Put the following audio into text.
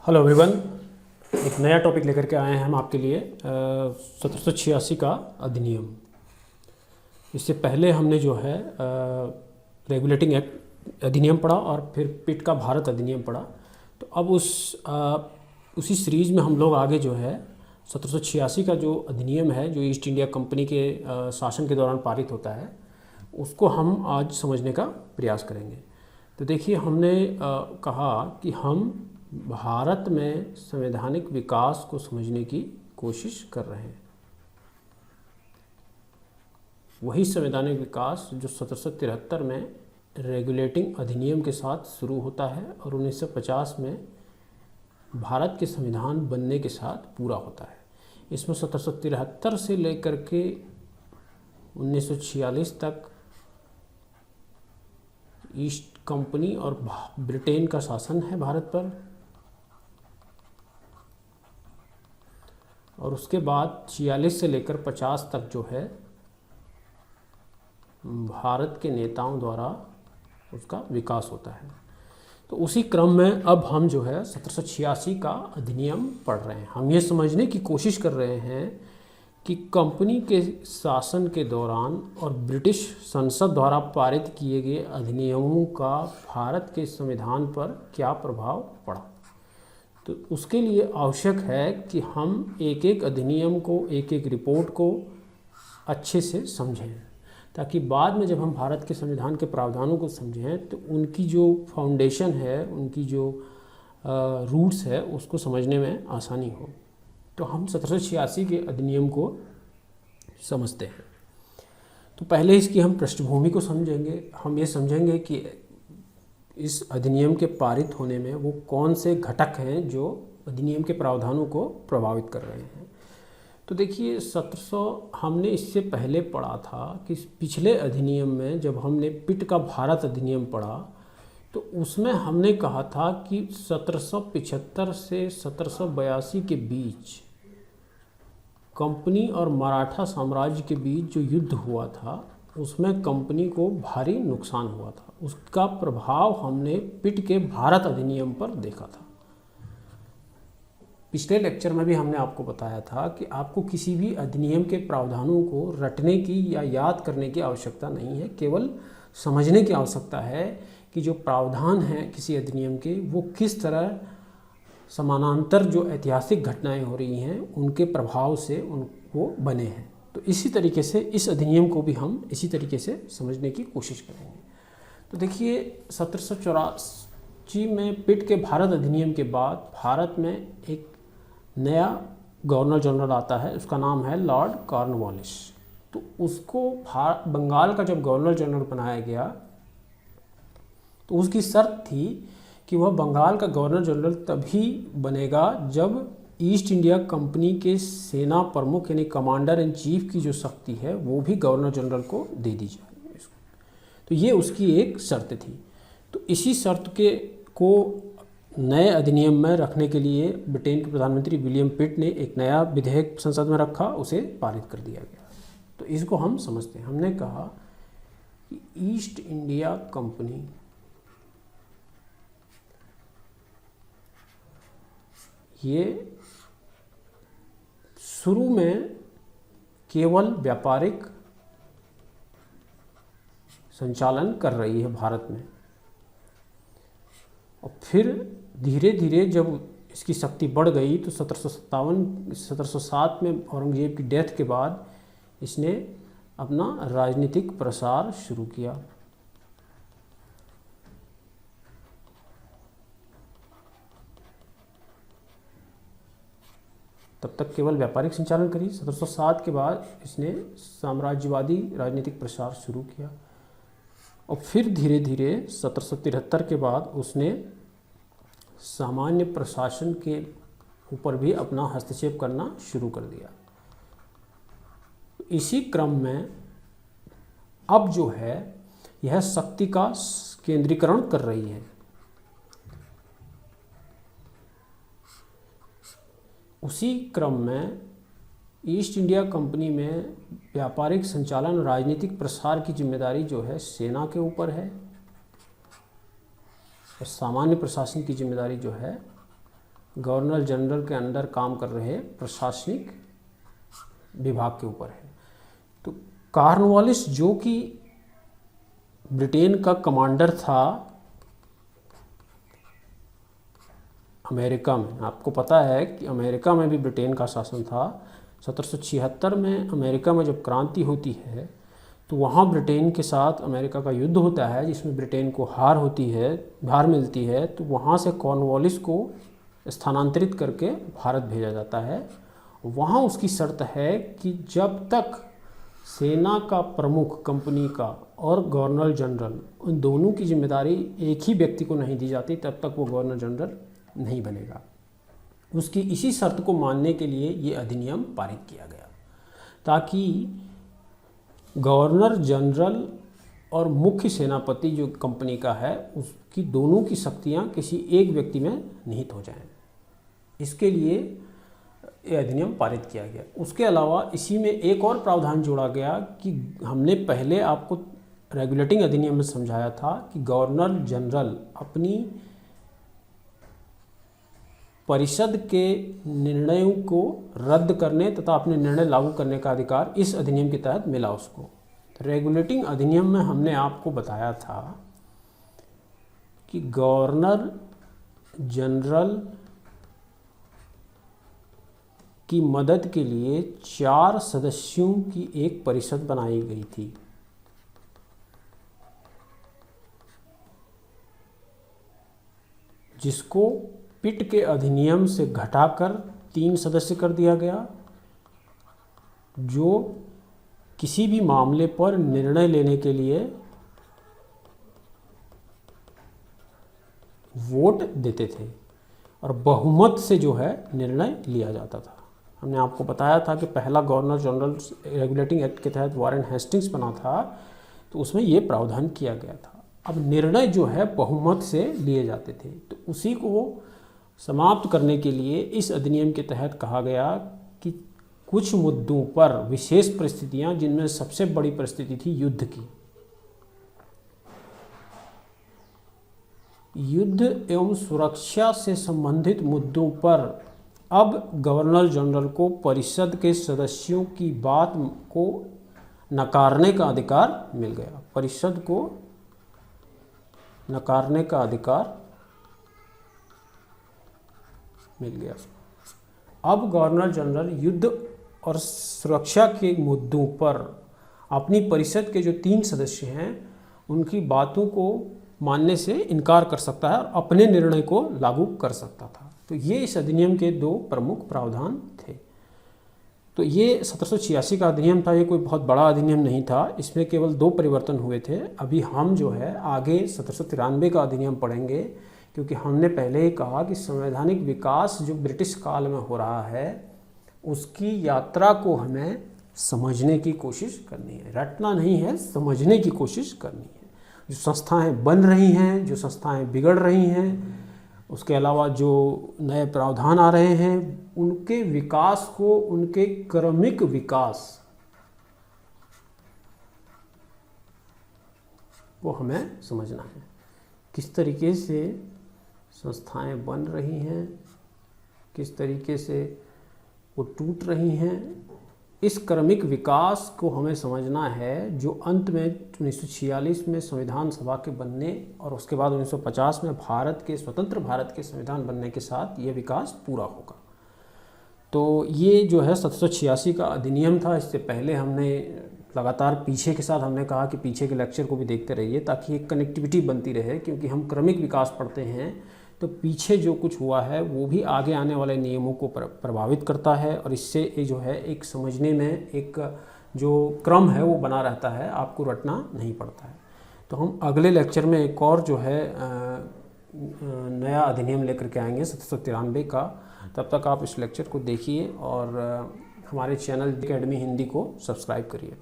Hello everyone, एक नया topic लेकर के आए हैं हम आपके लिए 1786 का अधिनियम। इससे पहले हमने जो है रेगुलेटिंग एक्ट अधिनियम पढ़ा और फिर पिट का भारत अधिनियम पढ़ा। तो अब उसी सीरीज में हम लोग आगे जो है 1786 का जो अधिनियम है, जो ईस्ट इंडिया कंपनी के शासन के दौरान पारित होता है, उसको हम आज समझने का प्रयास करेंगे। तो देखिए, हमने कहा कि हम भारत में संवैधानिक विकास को समझने की कोशिश कर रहे हैं। वही संवैधानिक विकास जो 1773 में रेगुलेटिंग अधिनियम के साथ शुरू होता है और 1950 में भारत के संविधान बनने के साथ पूरा होता है। इसमें 1773 से लेकर के 1946 तक ईस्ट कंपनी और ब्रिटेन का शासन है भारत पर, और उसके बाद 46 से लेकर 50 तक जो है भारत के नेताओं द्वारा उसका विकास होता है। तो उसी क्रम में अब हम जो है 1786 का अधिनियम पढ़ रहे हैं। हम ये समझने की कोशिश कर रहे हैं कि कंपनी के शासन के दौरान और ब्रिटिश संसद द्वारा पारित किए गए अधिनियमों का भारत के संविधान पर क्या प्रभाव पड़ा। तो उसके लिए आवश्यक है कि हम एक एक अधिनियम को, एक एक रिपोर्ट को अच्छे से समझें, ताकि बाद में जब हम भारत के संविधान के प्रावधानों को समझें तो उनकी जो फाउंडेशन है, उनकी जो रूट्स है, उसको समझने में आसानी हो। तो हम 1786 के अधिनियम को समझते हैं। तो पहले इसकी हम पृष्ठभूमि को समझेंगे। हम ये समझेंगे कि इस अधिनियम के पारित होने में वो कौन से घटक हैं जो अधिनियम के प्रावधानों को प्रभावित कर रहे हैं। तो देखिए, 1700 हमने इससे पहले पढ़ा था कि पिछले अधिनियम में जब हमने पिट का भारत अधिनियम पढ़ा तो उसमें हमने कहा था कि 1775 से 1782 के बीच कंपनी और मराठा साम्राज्य के बीच जो युद्ध हुआ था उसमें कंपनी को भारी नुकसान हुआ था। उसका प्रभाव हमने पिट के भारत अधिनियम पर देखा था। पिछले लेक्चर में भी हमने आपको बताया था कि आपको किसी भी अधिनियम के प्रावधानों को रटने की या याद करने की आवश्यकता नहीं है, केवल समझने की आवश्यकता है कि जो प्रावधान हैं किसी अधिनियम के, वो किस तरह समानांतर जो ऐतिहासिक घटनाएं हो रही हैं उनके प्रभाव से उनको बने हैं। तो इसी तरीके से इस अधिनियम को भी हम इसी तरीके से समझने की कोशिश करेंगे। तो देखिए, 1784 में पिट के भारत अधिनियम के बाद भारत में एक नया गवर्नर जनरल आता है, उसका नाम है लॉर्ड कॉर्नवालिस। तो उसको बंगाल का जब गवर्नर जनरल बनाया गया तो उसकी शर्त थी कि वह बंगाल का गवर्नर जनरल तभी बनेगा जब ईस्ट इंडिया कंपनी के सेना प्रमुख यानी कमांडर इन चीफ की जो शक्ति है वो भी गवर्नर जनरल को दे दी जाए। तो ये उसकी एक शर्त थी। तो इसी शर्त को नए अधिनियम में रखने के लिए ब्रिटेन के प्रधानमंत्री विलियम पिट ने एक नया विधेयक संसद में रखा, उसे पारित कर दिया गया। तो इसको हम समझते हैं। हमने कहा कि ईस्ट इंडिया कंपनी ये शुरू में केवल व्यापारिक संचालन कर रही है भारत में, और फिर धीरे धीरे जब इसकी शक्ति बढ़ गई तो 1707 में औरंगजेब की डेथ के बाद इसने अपना राजनीतिक प्रसार शुरू किया। तब तक केवल व्यापारिक संचालन करी। 1707 के बाद इसने साम्राज्यवादी राजनीतिक प्रसार शुरू किया, और फिर धीरे धीरे 1773 के बाद उसने सामान्य प्रशासन के ऊपर भी अपना हस्तक्षेप करना शुरू कर दिया। इसी क्रम में अब जो है यह शक्ति का केंद्रीकरण कर रही है। उसी क्रम में ईस्ट इंडिया कंपनी में व्यापारिक संचालन, राजनीतिक प्रसार की जिम्मेदारी जो है सेना के ऊपर है, और सामान्य प्रशासन की जिम्मेदारी जो है गवर्नर जनरल के अंडर काम कर रहे प्रशासनिक विभाग के ऊपर है। तो कॉर्नवालिस जो कि ब्रिटेन का कमांडर था अमेरिका में, आपको पता है कि अमेरिका में भी ब्रिटेन का शासन था। 1776 में अमेरिका में जब क्रांति होती है तो वहाँ ब्रिटेन के साथ अमेरिका का युद्ध होता है, जिसमें ब्रिटेन को हार मिलती है। तो वहाँ से कॉर्नवालिस को स्थानांतरित करके भारत भेजा जाता है। वहाँ उसकी शर्त है कि जब तक सेना का प्रमुख कंपनी का और गवर्नर जनरल उन दोनों की जिम्मेदारी एक ही व्यक्ति को नहीं दी जाती, तब तक वो गवर्नर जनरल नहीं बनेगा। उसकी इसी शर्त को मानने के लिए ये अधिनियम पारित किया गया, ताकि गवर्नर जनरल और मुख्य सेनापति जो कंपनी का है उसकी दोनों की शक्तियाँ किसी एक व्यक्ति में निहित हो जाएं। इसके लिए ये अधिनियम पारित किया गया। उसके अलावा इसी में एक और प्रावधान जोड़ा गया कि हमने पहले आपको रेगुलेटिंग अधिनियम में समझाया था कि गवर्नर जनरल अपनी परिषद के निर्णयों को रद्द करने तथा अपने निर्णय लागू करने का अधिकार इस अधिनियम के तहत मिला उसको। तो रेगुलेटिंग अधिनियम में हमने आपको बताया था कि गवर्नर जनरल की मदद के लिए 4 सदस्यों की एक परिषद बनाई गई थी। जिसको पिट के अधिनियम से घटाकर 3 सदस्य कर दिया गया, जो किसी भी मामले पर निर्णय लेने के लिए वोट देते थे और बहुमत से जो है निर्णय लिया जाता था। हमने आपको बताया था कि पहला गवर्नर जनरल रेगुलेटिंग एक्ट के तहत वारेन हेस्टिंग्स बना था, तो उसमें ये प्रावधान किया गया था। अब निर्णय जो है बहुमत से लिए जाते थे, तो उसी को समाप्त करने के लिए इस अधिनियम के तहत कहा गया कि कुछ मुद्दों पर विशेष परिस्थितियां, जिनमें सबसे बड़ी परिस्थिति थी युद्ध की, युद्ध एवं सुरक्षा से संबंधित मुद्दों पर अब गवर्नर जनरल को परिषद के सदस्यों की बात को नकारने का अधिकार मिल गया। परिषद को नकारने का अधिकार मिल गया। अब गवर्नर जनरल युद्ध और सुरक्षा के मुद्दों पर अपनी परिषद के जो 3 सदस्य हैं उनकी बातों को मानने से इनकार कर सकता है और अपने निर्णय को लागू कर सकता था। तो ये इस अधिनियम के 2 प्रमुख प्रावधान थे। तो ये 1786 का अधिनियम था। ये कोई बहुत बड़ा अधिनियम नहीं था, इसमें केवल 2 परिवर्तन हुए थे। अभी हम जो है आगे 1793 का अधिनियम पढ़ेंगे, क्योंकि हमने पहले ही कहा कि संवैधानिक विकास जो ब्रिटिश काल में हो रहा है उसकी यात्रा को हमें समझने की कोशिश करनी है, रटना नहीं है, समझने की कोशिश करनी है। जो संस्थाएं बन रही हैं, जो संस्थाएं बिगड़ रही हैं, उसके अलावा जो नए प्रावधान आ रहे हैं, उनके विकास को, उनके क्रमिक विकास को हमें समझना है। किस तरीके से संस्थाएं बन रही हैं, किस तरीके से वो टूट रही हैं, इस क्रमिक विकास को हमें समझना है, जो अंत में 1946 में संविधान सभा के बनने और उसके बाद 1950 में स्वतंत्र भारत के संविधान बनने के साथ ये विकास पूरा होगा। तो ये जो है 1786 का अधिनियम था। इससे पहले हमने लगातार पीछे के साथ हमने कहा कि पीछे के लेक्चर को भी देखते रहिए, ताकि एक कनेक्टिविटी बनती रहे, क्योंकि हम क्रमिक विकास पढ़ते हैं तो पीछे जो कुछ हुआ है वो भी आगे आने वाले नियमों को प्रभावित करता है, और इससे ये जो है एक समझने में एक जो क्रम है वो बना रहता है, आपको रटना नहीं पड़ता है। तो हम अगले लेक्चर में एक और जो है नया अधिनियम लेकर के आएंगे 1793 का। तब तक आप इस लेक्चर को देखिए और हमारे चैनल एकेडमी हिंदी को सब्सक्राइब करिए।